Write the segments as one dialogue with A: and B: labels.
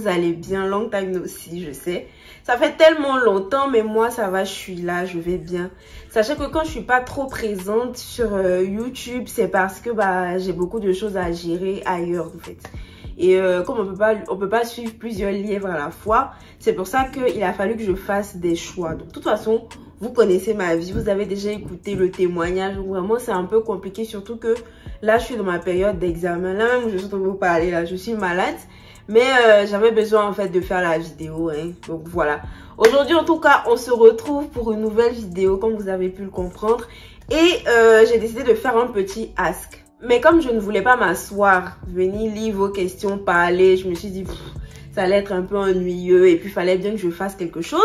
A: vous allez bien. Long time no see, je sais. Ça fait tellement longtemps, mais moi, ça va, je suis là, je vais bien. Sachez que quand je suis pas trop présente sur YouTube, c'est parce que j'ai beaucoup de choses à gérer ailleurs, en fait. Et comme on peut pas suivre plusieurs lièvres à la fois, c'est pour ça qu'il a fallu que je fasse des choix. Donc, de toute façon, vous connaissez ma vie, vous avez déjà écouté le témoignage. Vraiment, c'est un peu compliqué, surtout que là, je suis dans ma période d'examen. Là même, je suis en train de vous parler, là, je suis malade. Mais j'avais besoin en fait de faire la vidéo, hein. Donc voilà. Aujourd'hui, en tout cas, on se retrouve pour une nouvelle vidéo, comme vous avez pu le comprendre. Et j'ai décidé de faire un petit ask. Mais comme je ne voulais pas m'asseoir, venir lire vos questions, parler, je me suis dit, ça allait être un peu ennuyeux et puis il fallait bien que je fasse quelque chose.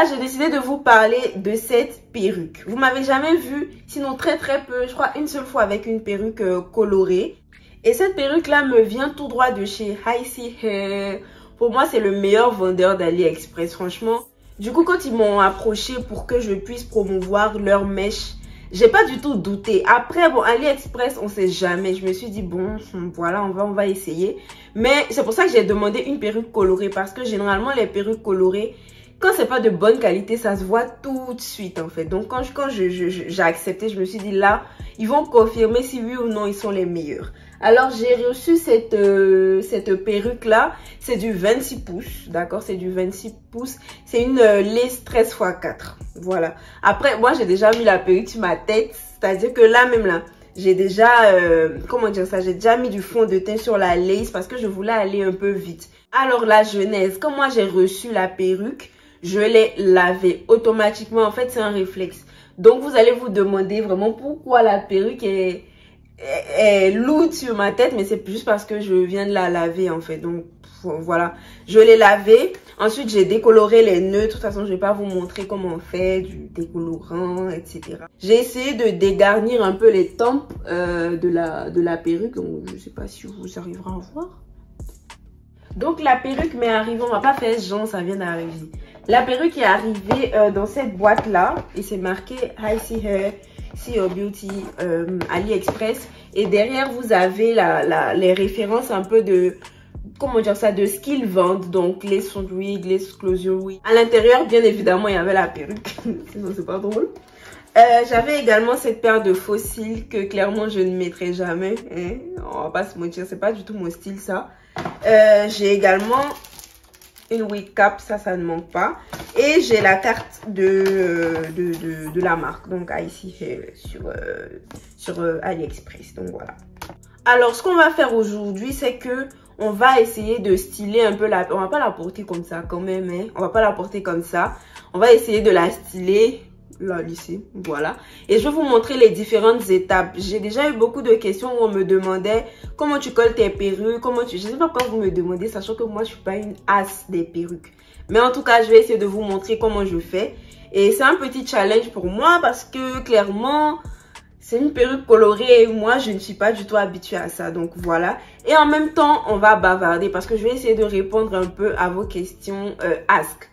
A: J'ai décidé de vous parler de cette perruque. Vous m'avez jamais vu, sinon très peu, je crois une seule fois avec une perruque colorée. Et cette perruque là me vient tout droit de chez Icy Hair. Pour moi, c'est le meilleur vendeur d'AliExpress, franchement. Du coup, quand ils m'ont approché pour que je puisse promouvoir leur mèche, j'ai pas du tout douté. Après, bon, AliExpress, on sait jamais. Je me suis dit, bon, voilà, on va essayer. Mais c'est pour ça que j'ai demandé une perruque colorée. Parce que généralement, les perruques colorées, quand c'est pas de bonne qualité, ça se voit tout de suite, en fait. Donc, quand j'ai accepté, je me suis dit, là, ils vont confirmer si oui ou non, ils sont les meilleurs. Alors, j'ai reçu cette perruque-là. C'est du 26 pouces, d'accord? C'est du 26 pouces. C'est une lace 13×4. Voilà. Après, moi, j'ai déjà mis la perruque sur ma tête. C'est-à-dire que là, même là, j'ai déjà, comment dire ça? J'ai déjà mis du fond de teint sur la lace parce que je voulais aller un peu vite. Alors, la genèse, quand moi, j'ai reçu la perruque, je l'ai lavée automatiquement. En fait, c'est un réflexe. Donc, vous allez vous demander vraiment pourquoi la perruque est lourde sur ma tête, mais c'est juste parce que je viens de la laver en fait. Donc voilà, je l'ai lavée. Ensuite, j'ai décoloré les nœuds. De toute façon, je vais pas vous montrer comment on fait du décolorant, etc. J'ai essayé de dégarnir un peu les tempes de la perruque. Donc, je sais pas si vous arriverez à voir. Donc, la perruque m'est arrivée. On va pas faire genre, ça vient d'arriver. La perruque est arrivée dans cette boîte-là. Et c'est marqué Icy Hair, See Your Beauty, AliExpress. Et derrière, vous avez les références un peu de, comment dire ça, de ce qu'ils vendent. Donc, les front wigs, les closure wigs. À l'intérieur, bien évidemment, il y avait la perruque. Sinon, c'est pas drôle. J'avais également cette paire de faux cils que clairement, je ne mettrai jamais. Hein. On va pas se mentir, c'est pas du tout mon style, ça. J'ai également une wig cap, ça ne manque pas. Et j'ai la carte de la marque, donc Icy Hair sur AliExpress. Donc voilà. Alors, ce qu'on va faire aujourd'hui, c'est que on va essayer de styler un peu la... On va pas la porter comme ça quand même, hein. On va pas la porter comme ça. On va essayer de la styler là, ici, voilà. Et je vais vous montrer les différentes étapes. J'ai déjà eu beaucoup de questions où on me demandait comment tu colles tes perruques, comment tu... Je sais pas pourquoi vous me demandez, sachant que moi, je suis pas une as des perruques. Mais en tout cas, je vais essayer de vous montrer comment je fais. Et c'est un petit challenge pour moi parce que clairement, c'est une perruque colorée et moi, je ne suis pas du tout habituée à ça. Donc voilà. Et en même temps, on va bavarder parce que je vais essayer de répondre un peu à vos questions ask.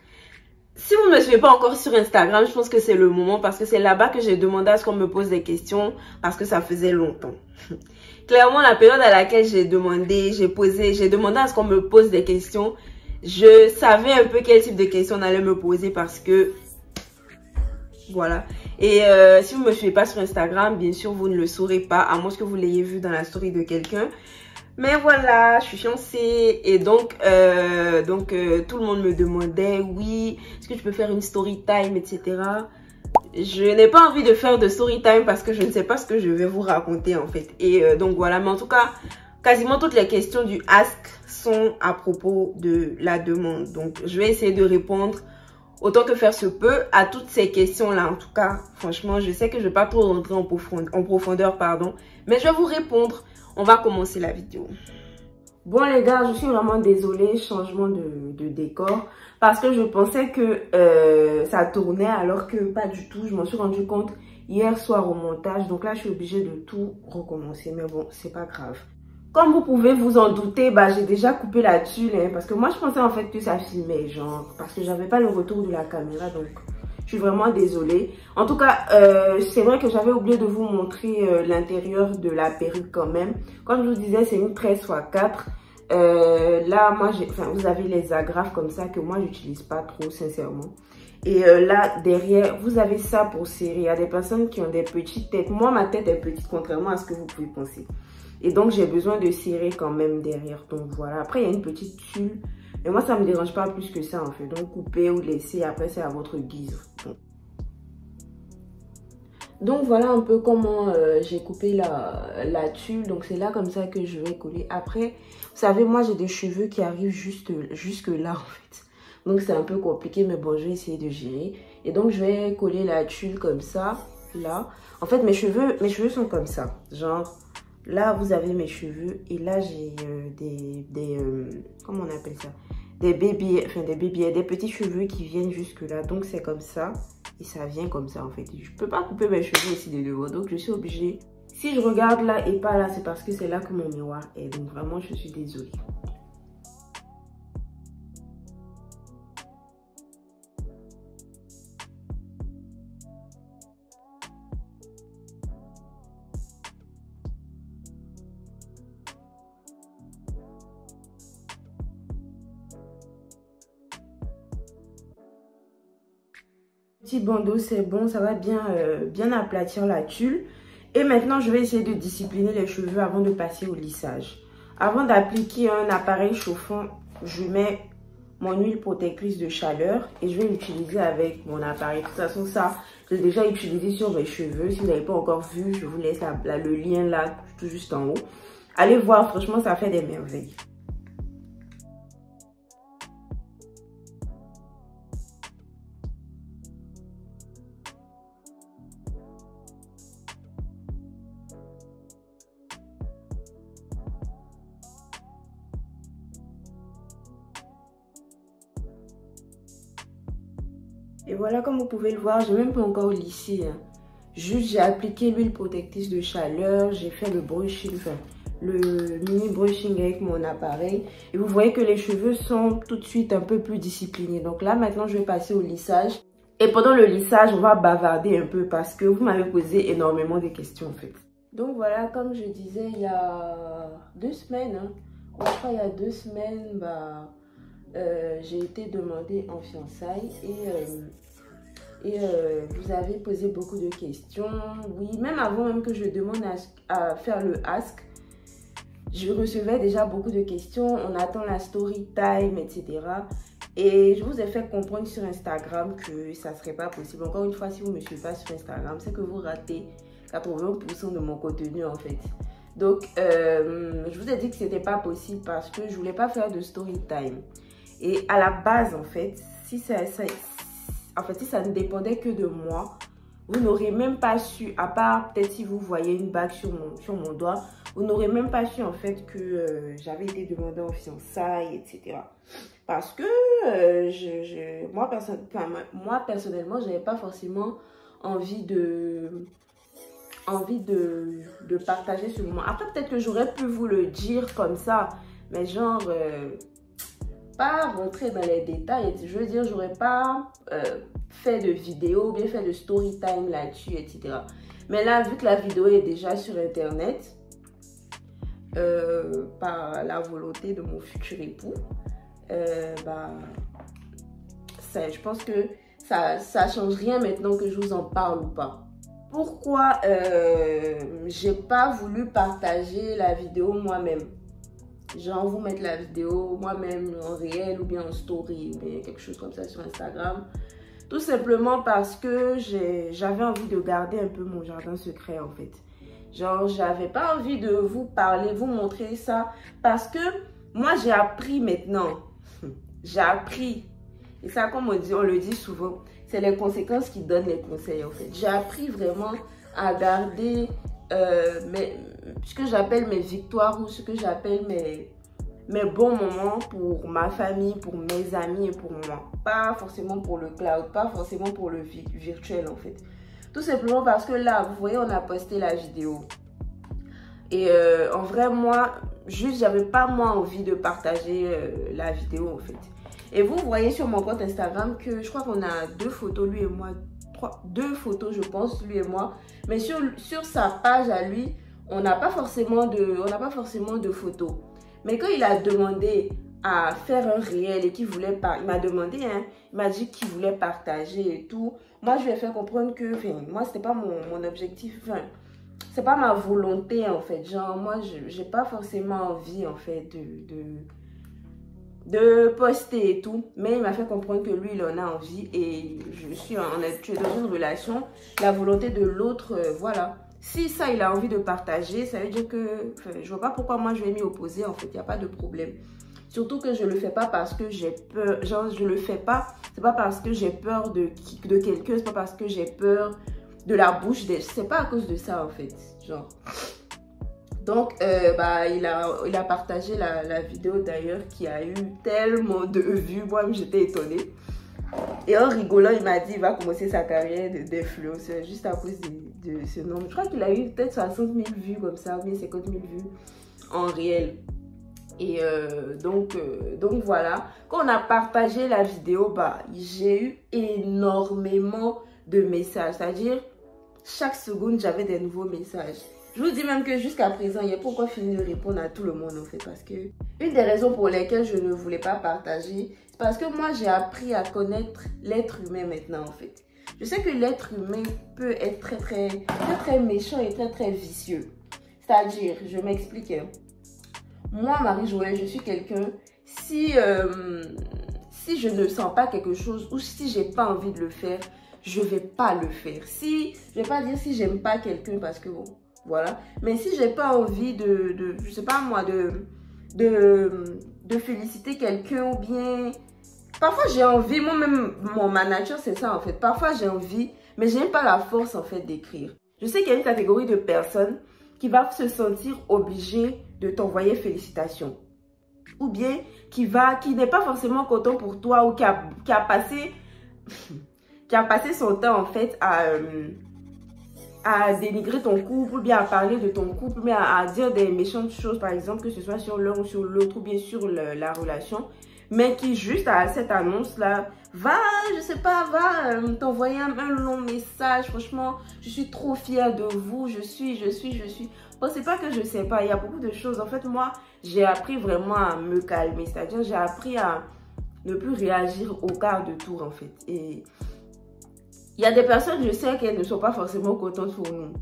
A: Si vous ne me suivez pas encore sur Instagram, je pense que c'est le moment parce que c'est là-bas que j'ai demandé à ce qu'on me pose des questions parce que ça faisait longtemps. Clairement, la période à laquelle j'ai demandé à ce qu'on me pose des questions, je savais un peu quel type de questions on allait me poser parce que voilà. Et si vous ne me suivez pas sur Instagram, bien sûr, vous ne le saurez pas à moins que vous l'ayez vu dans la story de quelqu'un. Mais voilà, je suis fiancée et donc tout le monde me demandait, oui, est-ce que tu peux faire une story time, etc. Je n'ai pas envie de faire de story time parce que je ne sais pas ce que je vais vous raconter en fait. Et donc voilà, mais en tout cas, quasiment toutes les questions du ask sont à propos de la demande. Donc je vais essayer de répondre autant que faire se peut à toutes ces questions-là. En tout cas, franchement, je sais que je ne vais pas trop rentrer en profondeur, pardon, mais je vais vous répondre. On va commencer la vidéo. Bon les gars, je suis vraiment désolée, changement de décor. Parce que je pensais que ça tournait alors que pas du tout. Je m'en suis rendu compte hier soir au montage. Donc là, je suis obligée de tout recommencer. Mais bon, c'est pas grave. Comme vous pouvez vous en douter, j'ai déjà coupé la tuile. Hein, parce que moi, je pensais en fait que ça filmait. Genre, parce que j'avais pas le retour de la caméra. Donc, je suis vraiment désolée. En tout cas, c'est vrai que j'avais oublié de vous montrer l'intérieur de la perruque quand même. Comme je vous disais, c'est une 13×4. Là, moi, vous avez les agrafes comme ça que moi, j'utilise pas trop, sincèrement. Et là, derrière, vous avez ça pour serrer. Il y a des personnes qui ont des petites têtes. Moi, ma tête est petite, contrairement à ce que vous pouvez penser. Et donc, j'ai besoin de serrer quand même derrière. Donc, voilà. Après, il y a une petite tulle. Mais moi, ça me dérange pas plus que ça, en fait. Donc, couper ou laisser. Après, c'est à votre guise. Donc voilà un peu comment j'ai coupé la tulle. Donc c'est là comme ça que je vais coller. Après, vous savez, moi j'ai des cheveux qui arrivent jusque là en fait. Donc c'est un peu compliqué, mais bon, je vais essayer de gérer. Et donc je vais coller la tulle comme ça, là. En fait, mes cheveux sont comme ça. Genre, là vous avez mes cheveux et là j'ai comment on appelle ça? Des petits cheveux qui viennent jusque là. Donc c'est comme ça. Et ça vient comme ça en fait. Je peux pas couper mes cheveux aussi de devant. Donc je suis obligée. Si je regarde là et pas là, c'est parce que c'est là que mon miroir est. Donc vraiment, je suis désolée. Petit bandeau, c'est bon, ça va bien aplatir la tulle. Et maintenant, je vais essayer de discipliner les cheveux avant de passer au lissage. Avant d'appliquer un appareil chauffant, je mets mon huile protectrice de chaleur et je vais l'utiliser avec mon appareil. De toute façon, ça, j'ai déjà utilisé sur mes cheveux. Si vous n'avez pas encore vu, je vous laisse le lien là, tout juste en haut. Allez voir, franchement, ça fait des merveilles. Et voilà, comme vous pouvez le voir, j'ai même pas encore lissé. Juste, j'ai appliqué l'huile protectrice de chaleur, j'ai fait le brushing, le mini brushing avec mon appareil. Et vous voyez que les cheveux sont tout de suite un peu plus disciplinés. Donc là, maintenant, je vais passer au lissage. Et pendant le lissage, on va bavarder un peu parce que vous m'avez posé énormément de questions en fait. Donc voilà, comme je disais, il y a 2 semaines, je crois il y a 2 semaines, j'ai été demandée en fiançailles et vous avez posé beaucoup de questions. Oui, même avant même que je demande à faire le ask, je recevais déjà beaucoup de questions. On attend la story time, etc. Et je vous ai fait comprendre sur Instagram que ça ne serait pas possible. Encore une fois, si vous ne me suivez pas sur Instagram, c'est que vous ratez 80% de mon contenu en fait. Donc, je vous ai dit que ce n'était pas possible parce que je ne voulais pas faire de story time. Et à la base, en fait, si ça ne dépendait que de moi, vous n'aurez même pas su, à part peut-être si vous voyez une bague sur mon doigt, vous n'aurez même pas su en fait que j'avais été demandée en fiançailles, etc. Parce que moi personnellement, je n'avais pas forcément envie de partager ce moment. Après, peut-être que j'aurais pu vous le dire comme ça, mais genre... pas rentrer dans les détails, je veux dire, j'aurais pas fait de vidéo, bien fait de story time là-dessus, etc. Mais là, vu que la vidéo est déjà sur internet, par la volonté de mon futur époux, je pense que ça change rien maintenant que je vous en parle ou pas. Pourquoi j'ai pas voulu partager la vidéo moi-même? Genre vous mettre la vidéo moi-même en réel ou bien en story ou bien quelque chose comme ça sur Instagram. Tout simplement parce que j'avais envie de garder un peu mon jardin secret en fait. Genre j'avais pas envie de vous parler, vous montrer ça. Parce que moi j'ai appris maintenant. J'ai appris. Et ça comme on le dit souvent, c'est les conséquences qui donnent les conseils en fait. J'ai appris vraiment à garder... ce que j'appelle mes victoires ou ce que j'appelle mes bons moments pour ma famille, pour mes amis et pour moi. Pas forcément pour le cloud, pas forcément pour le virtuel en fait. Tout simplement parce que là, vous voyez, on a posté la vidéo. Et en vrai, moi, juste, j'avais pas moi envie de partager la vidéo en fait. Et vous voyez sur mon compte Instagram que je crois qu'on a 2 photos, lui et moi. 2 photos, je pense, lui et moi. Mais sur sa page à lui, on n'a pas forcément de photos. Mais quand il a demandé à faire un réel et qu'il voulait pas, il m'a demandé, hein, il m'a dit qu'il voulait partager et tout. Moi, je lui ai fait comprendre que, moi, c'était pas mon objectif, c'est pas ma volonté, en fait. Genre, moi, j'ai pas forcément envie, en fait, de poster et tout. Mais il m'a fait comprendre que lui, il en a envie et je suis dans une relation. La volonté de l'autre, voilà. Si ça, il a envie de partager, ça veut dire que, je vois pas pourquoi moi, je vais m'y opposer, en fait. Il n'y a pas de problème. Surtout que je le fais pas parce que j'ai peur. Genre, je le fais pas. C'est pas parce que j'ai peur de quelqu'un. C'est pas parce que j'ai peur de la bouche des... C'est pas à cause de ça, en fait. Genre. Donc, il a partagé la vidéo d'ailleurs qui a eu tellement de vues. Moi, j'étais étonnée. Et en rigolant, il m'a dit qu'il va commencer sa carrière d'influenceur juste à cause de ce nom. Je crois qu'il a eu peut-être 60 000 vues comme ça, ou bien 50 000 vues en réel. Et donc voilà, quand on a partagé la vidéo, j'ai eu énormément de messages. C'est-à-dire, chaque seconde, j'avais des nouveaux messages. Je vous dis même que jusqu'à présent, il n'y a pas encore fini de répondre à tout le monde en fait. Parce que une des raisons pour lesquelles je ne voulais pas partager, c'est parce que moi, j'ai appris à connaître l'être humain maintenant en fait. Je sais que l'être humain peut être très méchant et très vicieux. C'est-à-dire, je m'explique. Moi, Marie-Joëlle, je suis quelqu'un, si je ne sens pas quelque chose ou si j'ai pas envie de le faire, je vais pas le faire. Je vais pas dire si j'aime pas quelqu'un parce que bon, voilà. Mais si j'ai pas envie je sais pas moi, de féliciter quelqu'un ou bien... Parfois j'ai envie, moi-même, ma nature c'est ça en fait. Parfois j'ai envie, mais j'ai pas la force en fait d'écrire. Je sais qu'il y a une catégorie de personnes qui va se sentir obligée de t'envoyer félicitations. Ou bien qui n'est pas forcément content pour toi ou qui a passé son temps en fait à dénigrer ton couple, ou bien à parler de ton couple, ou bien à dire des méchantes choses, par exemple, que ce soit sur l'un ou sur l'autre, ou bien sur la relation, mais qui juste à cette annonce-là, je sais pas, t'envoyer un long message, franchement, je suis trop fière de vous, je suis. Bon, c'est pas que je sais pas, il y a beaucoup de choses. En fait, moi, j'ai appris vraiment à me calmer, c'est-à-dire j'ai appris à ne plus réagir au quart de tour, en fait. Et il y a des personnes, je sais qu'elles ne sont pas forcément contentes pour nous,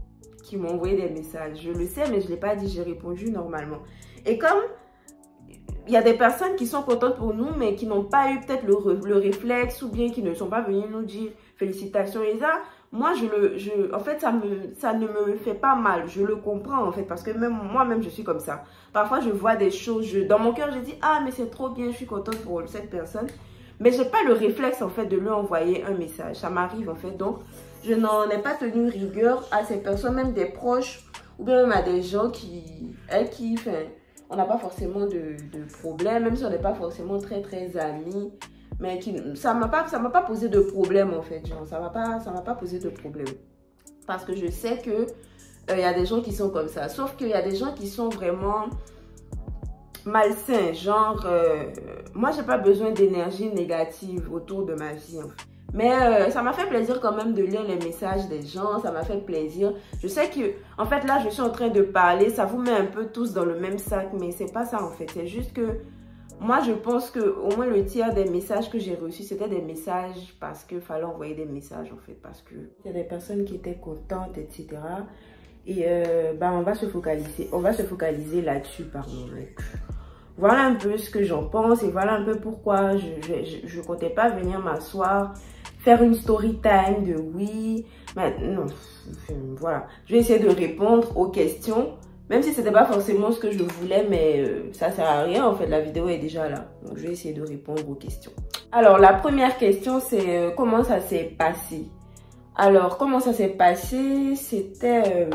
A: qui m'ont envoyé des messages. Je le sais, mais je ne l'ai pas dit, j'ai répondu normalement. Et comme il y a des personnes qui sont contentes pour nous, mais qui n'ont pas eu peut-être le réflexe, ou bien qui ne sont pas venues nous dire félicitations, et ça, moi, en fait, ça ne me fait pas mal. Je le comprends, en fait, parce que même moi-même, je suis comme ça. Parfois, je vois des choses, dans mon cœur, je dis, ah, mais c'est trop bien, je suis contente pour cette personne. Mais je n'ai pas le réflexe, en fait, de lui envoyer un message. Ça m'arrive, en fait. Donc, je n'en ai pas tenu rigueur à ces personnes, même des proches, ou bien même à des gens on n'a pas forcément de problème, même si on n'est pas forcément très amis. Mais ça m'a pas posé de problème, en fait. Genre, ça m'a pas posé de problème. Parce que je sais que y a des gens qui sont comme ça. Sauf qu'il y a des gens qui sont vraiment malsains. Genre, moi, j'ai pas besoin d'énergie négative autour de ma vie, en fait. Mais ça m'a fait plaisir quand même de lire les messages des gens. Ça m'a fait plaisir. Je sais que, en fait, là, je suis en train de parler. Ça vous met un peu tous dans le même sac. Mais c'est pas ça, en fait. C'est juste que moi, je pense qu'au moins le tiers des messages que j'ai reçus, c'était des messages parce qu'il fallait envoyer des messages, en fait. Parce qu'il y a des personnes qui étaient contentes, etc. Et on va se focaliser là-dessus, pardon. Voilà un peu ce que j'en pense et voilà un peu pourquoi je comptais pas venir m'asseoir, faire une story time de oui, mais non, voilà. Je vais essayer de répondre aux questions, même si c'était pas forcément ce que je voulais, mais ça sert à rien en fait, la vidéo est déjà là. Donc je vais essayer de répondre aux questions. Alors la première question c'est comment ça s'est passé? Alors comment ça s'est passé? C'était,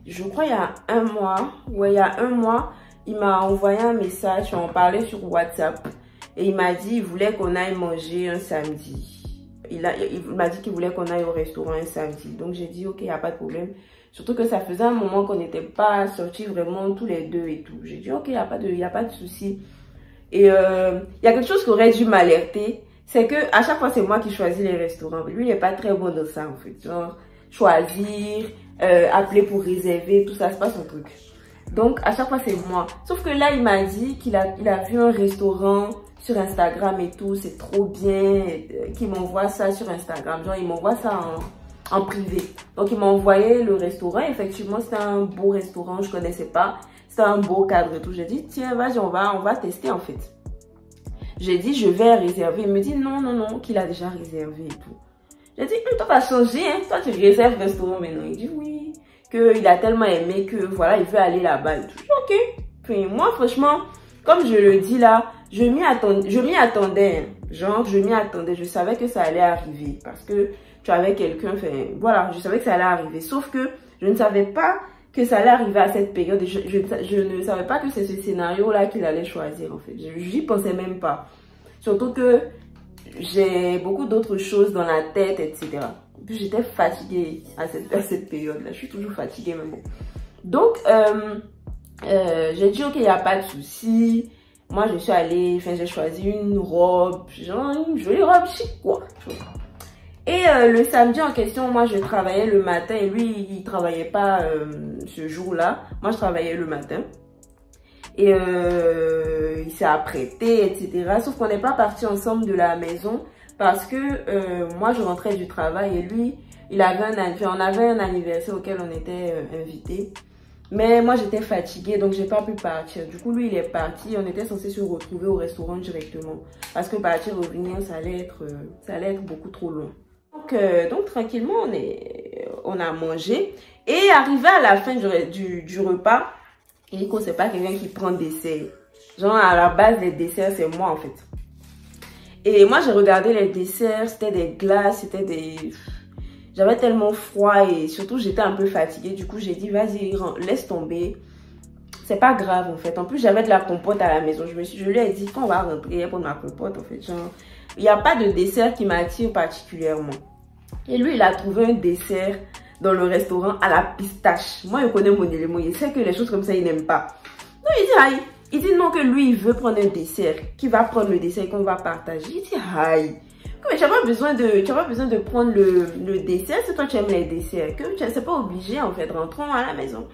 A: je crois il y a un mois, ouais il y a un mois. Il m'a envoyé un message, on parlait sur WhatsApp et il m'a dit qu'il voulait qu'on aille manger un samedi. Il m'a dit qu'il voulait qu'on aille au restaurant un samedi. Donc j'ai dit ok, il n'y a pas de problème. Surtout que ça faisait un moment qu'on n'était pas sortis vraiment tous les deux et tout. J'ai dit ok, il n'y a pas de souci. Et il y a quelque chose qui aurait dû m'alerter. C'est que à chaque fois c'est moi qui choisis les restaurants. Lui il n'est pas très bon dans ça en fait. Genre choisir, appeler pour réserver, tout ça, c'est pas son truc. Donc, à chaque fois, c'est moi. Sauf que là, il m'a dit qu'il a vu un restaurant sur Instagram et tout. C'est trop bien. Qu'il m'envoie ça sur Instagram. Genre, il m'envoie ça en privé. Donc, il m'a envoyé le restaurant. Effectivement, c'était un beau restaurant. Je connaissais pas. C'était un beau cadre et tout. J'ai dit, tiens, vas-y, on va tester, en fait. J'ai dit, je vais réserver. Il me dit, non, qu'il a déjà réservé et tout. J'ai dit, toi, t'as changé, hein. Toi, tu réserves le restaurant maintenant. Il dit, oui. Qu'il a tellement aimé que voilà, il veut aller là-bas et tout. Ok. Puis moi, franchement, comme je le dis là, je m'y attendais. Hein. Genre, je m'y attendais. Je savais que ça allait arriver. Parce que tu avais quelqu'un, enfin, voilà, je savais que ça allait arriver. Sauf que je ne savais pas que ça allait arriver à cette période. Je ne savais pas que c'est ce scénario-là qu'il allait choisir, en fait. J'y pensais même pas. Surtout que j'ai beaucoup d'autres choses dans la tête, etc. Puis j'étais fatiguée à cette période-là. Je suis toujours fatiguée, mais bon. Donc, j'ai dit, ok, il n'y a pas de souci. Moi, je suis allée, enfin, j'ai choisi une robe, genre une jolie robe chic, quoi. Et le samedi en question, moi, je travaillais le matin et lui, il travaillait pas ce jour-là. Moi, je travaillais le matin. Et il s'est apprêté, etc. Sauf qu'on n'est pas partis ensemble de la maison. Parce que moi, je rentrais du travail et lui, on avait un anniversaire auquel on était invités. Mais moi, j'étais fatiguée, donc j'ai pas pu partir. Du coup, lui, il est parti. On était censé se retrouver au restaurant directement. Parce que partir, revenir, ça allait être beaucoup trop long. Donc tranquillement, on a mangé. Et arrivé à la fin du repas, Rico, c'est pas quelqu'un qui prend dessert. Genre, à la base, les desserts, c'est moi, en fait. Et moi, j'ai regardé les desserts, c'était des glaces, j'avais tellement froid et surtout, j'étais un peu fatiguée. Du coup, j'ai dit, vas-y, laisse tomber. C'est pas grave, en fait. En plus, j'avais de la compote à la maison. Je lui ai dit, quand on va rentrer pour ma compote, en fait, genre, il n'y a pas de dessert qui m'attire particulièrement. Et lui, il a trouvé un dessert dans le restaurant à la pistache. Moi, je connais mon élément. Il sait que les choses comme ça, il n'aime pas. Donc, il dit, aïe. Il dit non, que lui, il veut prendre un dessert. Qu'il va prendre le dessert et qu'on va partager. Il dit, aïe. Mais tu n'as pas besoin de prendre le dessert si toi, tu aimes les desserts. Que c'est pas obligé, en fait. Rentrons à la maison.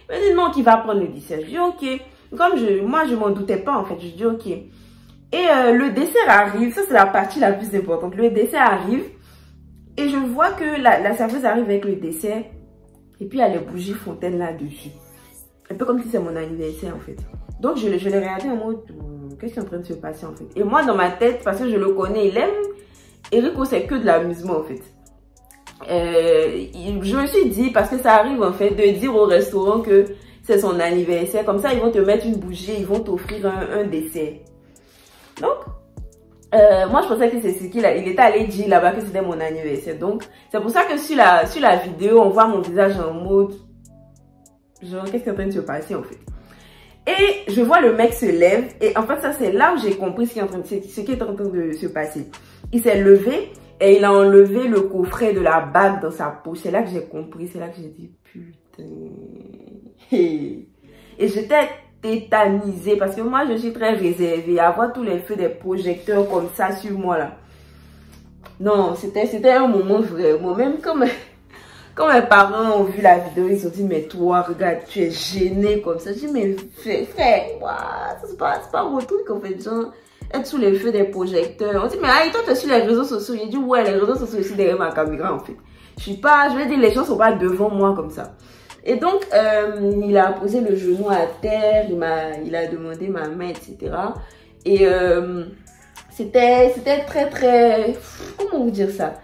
A: Il me dit non, qu'il va prendre le dessert. Je dis, ok. Moi, je m'en doutais pas, en fait. Je dis, ok. Et le dessert arrive. Ça, c'est la partie la plus importante. Le dessert arrive. Et je vois que la serveuse arrive avec le dessert. Et puis, il y a les bougies fontaines là-dessus. Un peu comme si c'est mon anniversaire, en fait. Donc, je l'ai regardé en mode, qu'est-ce qui est en train de se passer, en fait. Et moi, dans ma tête, parce que je le connais, il aime. Rico, c'est que de l'amusement, en fait. Je me suis dit, parce que ça arrive, en fait, de dire au restaurant que c'est son anniversaire. Comme ça, ils vont te mettre une bougie, ils vont t'offrir un dessert. Donc, moi, je pensais que c'est ce il était allé dire là-bas que c'était mon anniversaire. Donc, c'est pour ça que sur la vidéo, on voit mon visage en mode, genre, qu'est-ce qui est en train de se passer, en fait. Et je vois le mec se lève. Et en fait, ça, c'est là où j'ai compris ce qui est en train de se passer. Il s'est levé et il a enlevé le coffret de la bague dans sa poche. C'est là que j'ai compris. C'est là que j'ai dit, putain. Et j'étais tétanisée parce que moi, je suis très réservée. À voir tous les feux des projecteurs comme ça sur moi, là. Non, c'était un moment vraiment. Même comme... Quand mes parents ont vu la vidéo, ils se sont dit, mais toi, regarde, tu es gêné comme ça. Je dis, mais frère, c'est pas mon truc, en fait, genre, être sous les feux des projecteurs. On dit, mais aïe, toi, tu es sur les réseaux sociaux. J'ai dit, ouais, les réseaux sociaux aussi derrière ma caméra, en fait. Je veux dire, les gens sont pas devant moi comme ça. Et donc, il a posé le genou à terre, il a demandé ma main, etc. Et c'était très, très, comment vous dire ça?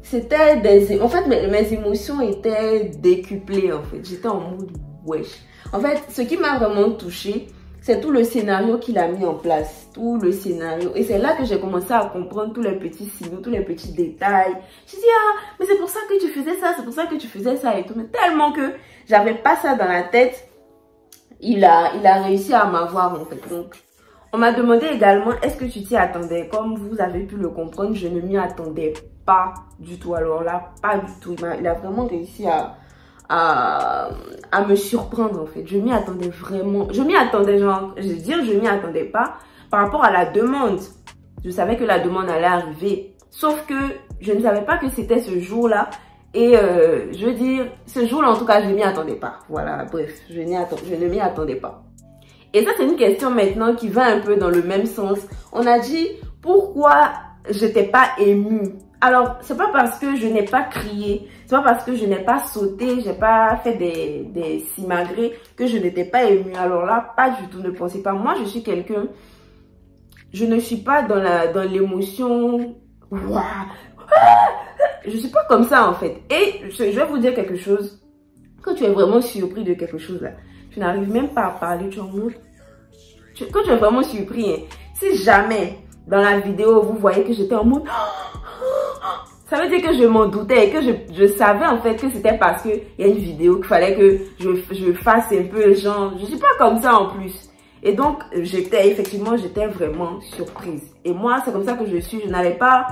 A: C'était en fait, mes émotions étaient décuplées, en fait. J'étais en mode wesh. En fait, ce qui m'a vraiment touchée, c'est tout le scénario qu'il a mis en place. Tout le scénario. Et c'est là que j'ai commencé à comprendre tous les petits signaux, tous les petits détails. Je dis, ah, mais c'est pour ça que tu faisais ça, c'est pour ça que tu faisais ça et tout. Mais tellement que j'avais pas ça dans la tête, il a réussi à m'avoir, en fait. Donc, on m'a demandé également, est-ce que tu t'y attendais? Comme vous avez pu le comprendre, je ne m'y attendais pas du tout. Alors là, pas du tout. Il a vraiment réussi à me surprendre, en fait. Je m'y attendais vraiment. Je m'y attendais, genre, je veux dire, je m'y attendais pas par rapport à la demande. Je savais que la demande allait arriver. Sauf que je ne savais pas que c'était ce jour-là. Et je veux dire, ce jour-là, en tout cas, je ne m'y attendais pas. Voilà, bref, je ne m'y attendais pas. Et ça, c'est une question maintenant qui va un peu dans le même sens. On a dit, pourquoi je n'étais pas émue? Alors, c'est pas parce que je n'ai pas crié, c'est pas parce que je n'ai pas sauté, j'ai pas fait des simagrées que je n'étais pas émue. Alors là, pas du tout, ne pensez pas. Moi, je suis quelqu'un, je ne suis pas dans l'émotion. Je suis pas comme ça en fait. Et je vais vous dire quelque chose. Quand tu es vraiment surpris de quelque chose là, tu n'arrives même pas à parler, tu en montres. Quand tu es vraiment surpris, hein, si jamais dans la vidéo vous voyez que j'étais en mode, ça veut dire que je m'en doutais et que je savais en fait que c'était parce qu'il y a une vidéo qu'il fallait que je fasse un peu genre, je suis pas comme ça en plus. Et donc j'étais vraiment surprise. Et moi c'est comme ça que je suis, je n'allais pas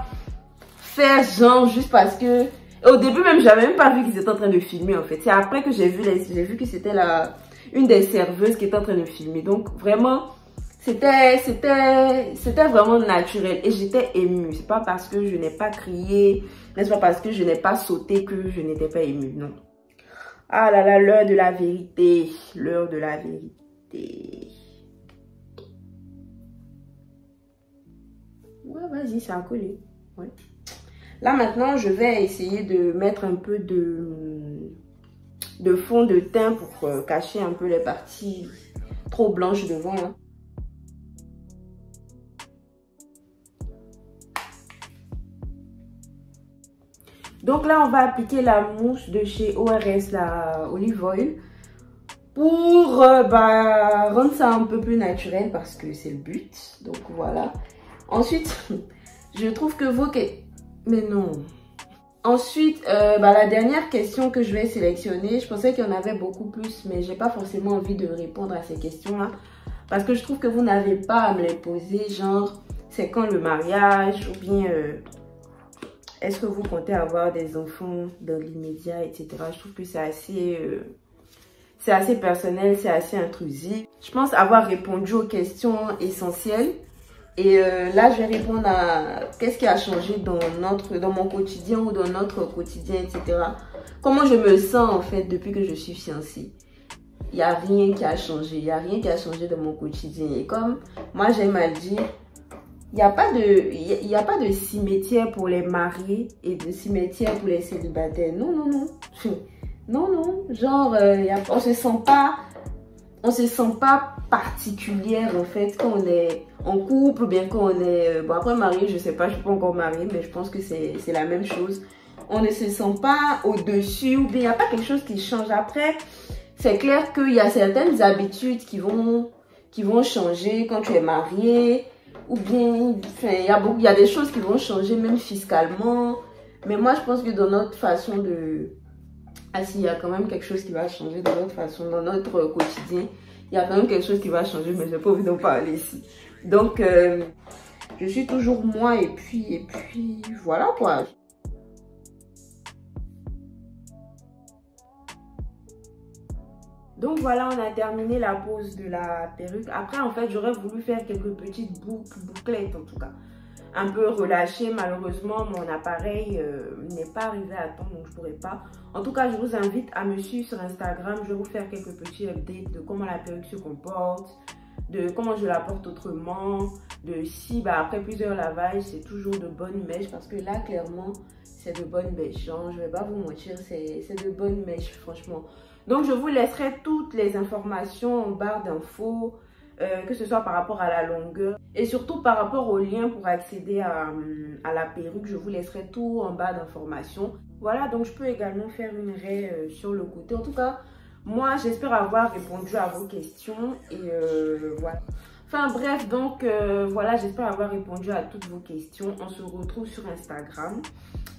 A: faire genre juste parce que... Au début même, j'avais même pas vu qu'ils étaient en train de filmer en fait. C'est après que j'ai vu que c'était une des serveuses qui était en train de filmer. Donc vraiment, c'était vraiment naturel. Et j'étais émue. C'est pas parce que je n'ai pas crié, n'est-ce pas parce que je n'ai pas sauté que je n'étais pas émue, non. Ah là là, l'heure de la vérité. L'heure de la vérité. Ouais, vas-y, ça a collé. Ouais. Là maintenant, je vais essayer de mettre un peu de fond de teint pour cacher un peu les parties trop blanches devant. Hein. Donc là, on va appliquer la mousse de chez ORS, la Olive Oil, pour rendre ça un peu plus naturel parce que c'est le but. Donc voilà. Ensuite, je trouve que Mais non. Ensuite, la dernière question que je vais sélectionner, je pensais qu'il y en avait beaucoup plus, mais j'ai pas forcément envie de répondre à ces questions-là. Parce que je trouve que vous n'avez pas à me les poser, genre, c'est quand le mariage, ou bien, est-ce que vous comptez avoir des enfants dans l'immédiat, etc. Je trouve que c'est assez personnel, c'est assez intrusif. Je pense avoir répondu aux questions essentielles. Et là, je vais répondre à qu'est-ce qui a changé dans mon quotidien ou dans notre quotidien, etc. Comment je me sens en fait depuis que je suis fiancée. Il n'y a rien qui a changé. Il n'y a rien qui a changé dans mon quotidien. Et comme moi, j'aime à le dire, il n'y a pas de cimetière pour les mariés et de cimetière pour les célibataires. Non, non, non. Non, non. Genre, on se sent pas particulière en fait quand on est en couple ou bien quand on est bon après marié, je sais pas, je suis pas encore mariée, mais je pense que c'est la même chose. On ne se sent pas au-dessus ou bien il n'y a pas quelque chose qui change. Après, c'est clair qu'il y a certaines habitudes qui vont changer quand tu es marié, ou bien il y a des choses qui vont changer même fiscalement. Mais moi je pense que dans notre façon de... Ah si, il y a quand même quelque chose qui va changer dans notre façon, dans notre quotidien. Il y a quand même quelque chose qui va changer, mais je n'ai pas envie d'en parler ici. Donc, je suis toujours moi et puis voilà quoi. Donc voilà, on a terminé la pose de la perruque. Après, en fait, j'aurais voulu faire quelques petites bouclettes en tout cas. Un peu relâchées. Malheureusement, mon appareil n'est pas arrivé à temps, donc je ne pourrais pas. En tout cas, je vous invite à me suivre sur Instagram. Je vais vous faire quelques petits updates de comment la perruque se comporte, de comment je la porte autrement, de si après plusieurs lavages, c'est toujours de bonnes mèches. Parce que là, clairement, c'est de bonnes mèches. Genre, je ne vais pas vous mentir, c'est de bonnes mèches, franchement. Donc, je vous laisserai toutes les informations en barre d'infos, que ce soit par rapport à la longueur et surtout par rapport au lien pour accéder à la perruque. Je vous laisserai tout en barre d'informations. Voilà, donc je peux également faire une raie sur le côté. En tout cas, moi, j'espère avoir répondu à vos questions et voilà. Enfin bref, donc voilà, j'espère avoir répondu à toutes vos questions. On se retrouve sur Instagram.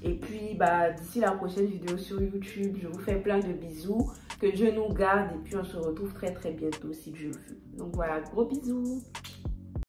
A: Et puis, d'ici la prochaine vidéo sur YouTube, je vous fais plein de bisous. Que Dieu nous garde. Et puis, on se retrouve très très bientôt si Dieu le veut. Donc voilà, gros bisous.